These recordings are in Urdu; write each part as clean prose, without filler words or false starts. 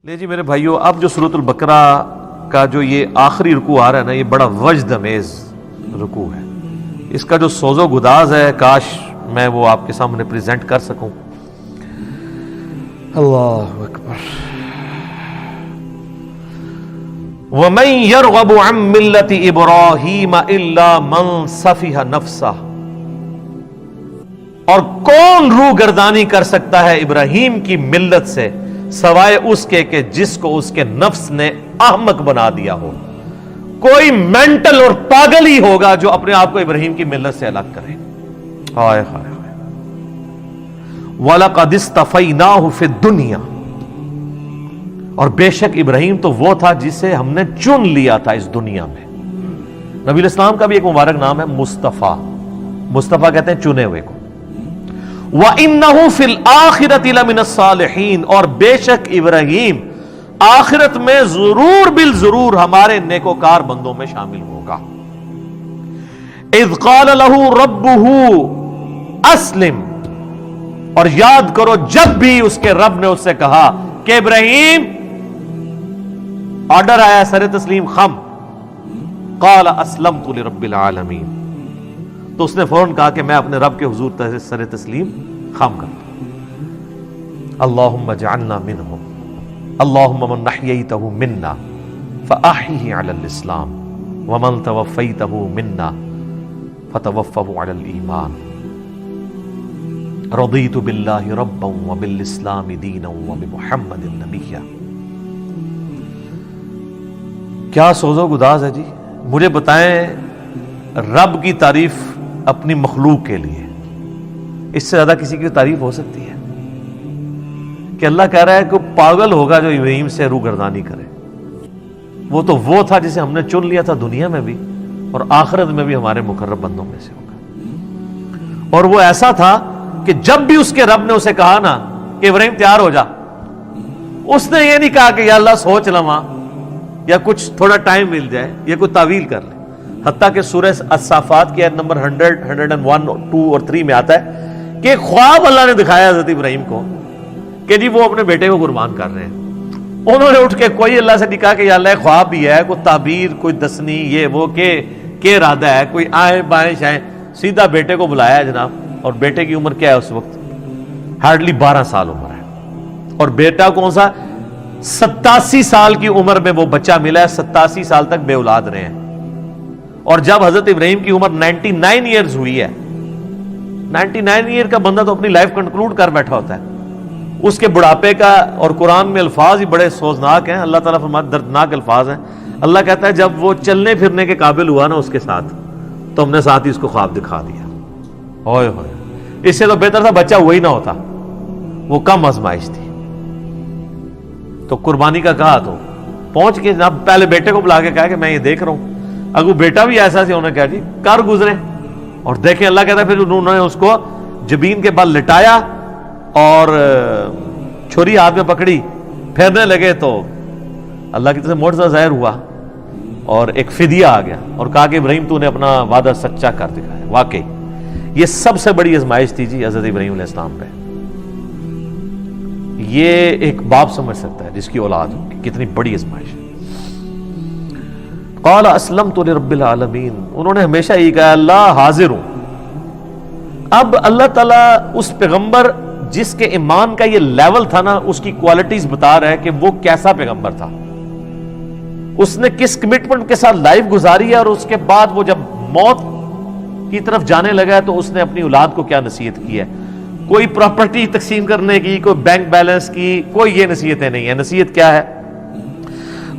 لے جی میرے بھائیو، اب جو سورۃ البقرہ کا جو یہ آخری رکوع آ رہا ہے نا، یہ بڑا وجد امیز رکوع ہے. اس کا جو سوز و گداز ہے، کاش میں وہ آپ کے سامنے پریزنٹ کر سکوں. اللہ اکبر. وَمَن يَرْغَبُ عَن مِّلَّةِ إِبْرَاهِيمَ إِلَّا مَن سَفِهَ نَفْسَهُ، اور کون روح گردانی کر سکتا ہے ابراہیم کی ملت سے سوائے اس کے کہ جس کو اس کے نفس نے احمق بنا دیا ہو. کوئی مینٹل اور پاگل ہی ہوگا جو اپنے آپ کو ابراہیم کی ملت سے الگ کرے. ہائے ہائے ہائے. وَلَقَدِ اصْطَفَيْنَاهُ فِي الدُّنْيَا، اور بے شک ابراہیم تو وہ تھا جسے ہم نے چن لیا تھا اس دنیا میں. نبی الاسلام کا بھی ایک مبارک نام ہے مصطفیٰ. مصطفیٰ کہتے ہیں چنے ہوئے کو. وَإِنَّهُ فِي الْآخِرَةِ لَمِنَ الصَّالِحِينَ، اور بے شک ابراہیم آخرت میں ضرور بالضرور ہمارے نیکوکار بندوں میں شامل ہوگا. اذ قال له ربه اسلم، اور یاد کرو جب بھی اس کے رب نے اس سے کہا کہ ابراہیم، آرڈر آیا سر تسلیم خم. قال اسلمت لرب العالمین، تو اس نے فوراً کہا کہ میں اپنے رب کے حضور سر تسلیم خم کرتا ہوں. اللہم اجعلنا منہم، اللہم من احییتہ منا فاحیہ علی الاسلام ومن توفیتہ منا فتوفہ علی الایمان. رضیت باللہ ربا وبالاسلام دینا وبمحمد نبیا. کیا سوز و گداز ہے جی. مجھے بتائیں رب کی تعریف اپنی مخلوق کے لیے اس سے زیادہ کسی کی تعریف ہو سکتی ہے؟ کہ اللہ کہہ رہا ہے کہ پاگل ہوگا جو ابراہیم سے روح گردانی کرے. وہ تو وہ تھا جسے ہم نے چن لیا تھا دنیا میں بھی اور آخرت میں بھی ہمارے مقرب بندوں میں سے ہوگا. اور وہ ایسا تھا کہ جب بھی اس کے رب نے اسے کہا نا کہ ابراہیم تیار ہو جا، اس نے یہ نہیں کہا کہ یا اللہ سوچ لواں یا کچھ تھوڑا ٹائم مل جائے یا کوئی تعویل کر لے. حتیٰ کہ سورہ الصافات کی آیت نمبر 100، 101، 2 اور 3 میں آتا ہے کہ خواب اللہ نے دکھایا حضرت ابراہیم کو کہ جی وہ اپنے بیٹے کو قربان کر رہے ہیں. انہوں نے اٹھ کے کوئی اللہ سے نہیں کہا کہ یا اللہ خواب بھی ہے، کوئی تعبیر، کوئی دسنی، یہ وہ کہ ارادہ ہے، کوئی آئیں بائیں شائیں. سیدھا بیٹے کو بلایا ہے جناب. اور بیٹے کی عمر کیا ہے اس وقت؟ ہارڈلی 12 سال عمر ہے. اور بیٹا کون سا؟ 87 سال کی عمر میں وہ بچہ ملا ہے. 87 سال تک بے اولاد رہے ہیں. اور جب حضرت ابراہیم کی عمر 99 ایئرز ہوئی ہے، 99 ایئر کا بندہ تو اپنی لائف کنکلوڈ کر بیٹھا ہوتا ہے. اس کے بڑھاپے کا، اور قرآن میں الفاظ ہی بڑے سوزناک ہیں. اللہ تعالیٰ فرماتا ہے دردناک الفاظ ہیں. اللہ کہتا ہے جب وہ چلنے پھرنے کے قابل ہوا نا اس کے ساتھ، تو ہم نے ساتھ ہی اس کو خواب دکھا دیا. ہوئے ہوئے. اس سے تو بہتر تھا بچہ وہی نہ ہوتا، وہ کم آزمائش تھی. تو قربانی کا کہا تو پہنچ کے جناب پہلے بیٹے کو بلا کے کہا کہ میں یہ دیکھ رہا ہوں. اگر بیٹا بھی ایسا سے انہوں نے کہا جی کر گزرے. اور دیکھیں اللہ کہتا ہے پھر انہوں نے اس کو جبین کے بل لٹایا اور چھری ہاتھ میں پکڑی، پھیرنے لگے تو اللہ کی طرف سے معجزہ ظاہر ہوا اور ایک فدیہ آ گیا اور کہا کہ ابراہیم تو نے اپنا وعدہ سچا کر دکھایا. واقعی یہ سب سے بڑی آزمائش تھی جی حضرت ابراہیم علیہ السلام پہ. یہ ایک باپ سمجھ سکتا ہے جس کی اولاد ہو کہ کتنی بڑی آزمائش ہے. قال اسلمت لرب العالمین، انہوں نے ہمیشہ یہ کہا اللہ حاضر ہوں. اب اللہ تعالیٰ اس پیغمبر جس کے ایمان کا یہ لیول تھا نا، اس کی کوالٹیز بتا رہا ہے کہ وہ کیسا پیغمبر تھا. اس نے کس کمٹمنٹ کے ساتھ لائف گزاری ہے، اور اس کے بعد وہ جب موت کی طرف جانے لگا ہے تو اس نے اپنی اولاد کو کیا نصیحت کی ہے. کوئی پراپرٹی تقسیم کرنے کی، کوئی بینک بیلنس کی، کوئی یہ نصیحتیں نہیں ہیں. نصیحت کیا ہے؟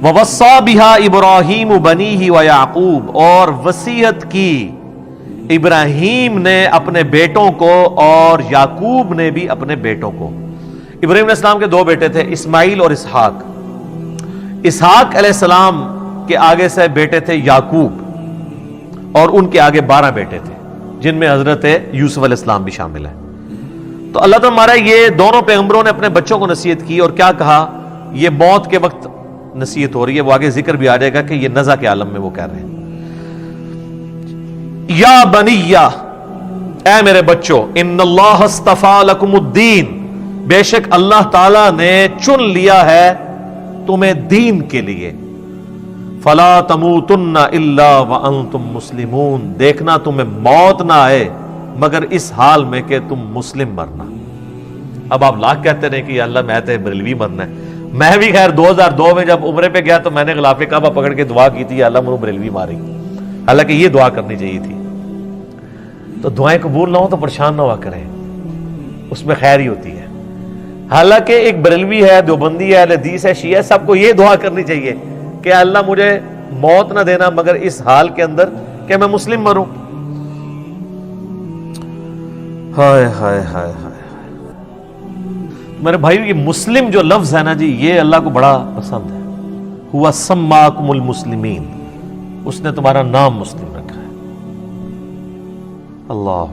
وَوَصَّى بِهَا إِبْرَاهِيمُ بَنِيهِ وَيَعْقُوبُ، اور وصیت کی ابراہیم نے اپنے بیٹوں کو اور یعقوب نے بھی اپنے بیٹوں کو. ابراہیم علیہ السلام کے 2 بیٹے تھے، اسماعیل اور اسحاق. اسحاق علیہ السلام کے آگے سے بیٹے تھے یعقوب، اور ان کے آگے 12 بیٹے تھے جن میں حضرت یوسف علیہ السلام بھی شامل ہیں. تو اللہ تعالیٰ ہمارا یہ دونوں پیغمبروں نے اپنے بچوں کو نصیحت کی. اور کیا کہا؟ یہ موت کے وقت نصیحت ہو رہی ہے، وہ آگے ذکر بھی آ جائے گا کہ یہ نزع کے عالم میں وہ کہہ رہے ہیں یا بنیہ، اے میرے بچوں، ان اللہ اصطفیٰ لکم الدین، بے شک اللہ تعالیٰ نے چن لیا ہے تمہیں دین کے لیے. فلا تموتن الا وانتم مسلمون, دیکھنا تمہیں موت نہ آئے مگر اس حال میں کہ تم مسلم مرنا. اب آپ لاکھ کہتے رہے کہ یا اللہ میں تو بریلوی مرنا ہے. میں بھی خیر 2002 میں جب عمرے پہ گیا تو میں نے غلاف کعبہ پکڑ کے دعا کی تھی یا اللہ مجھے بریلوی ماری, حالانکہ یہ دعا کرنی چاہیے تھی. تو دعائیں قبول نہ ہو تو پریشان نہ ہوا کریں, اس میں خیر ہی ہوتی ہے. حالانکہ ایک بریلوی ہے, دیوبندی ہے, اہل حدیث ہے, شیعہ ہے, سب کو یہ دعا کرنی چاہیے کہ اللہ مجھے موت نہ دینا مگر اس حال کے اندر کہ میں مسلم مروں. ہائے ہائے ہائے ہائے. میرے بھائیو یہ مسلم جو لفظ ہے نا جی, یہ اللہ کو بڑا پسند ہے. ہوا سماکم المسلمین, اس نے تمہارا نام مسلم رکھا ہے. اللہ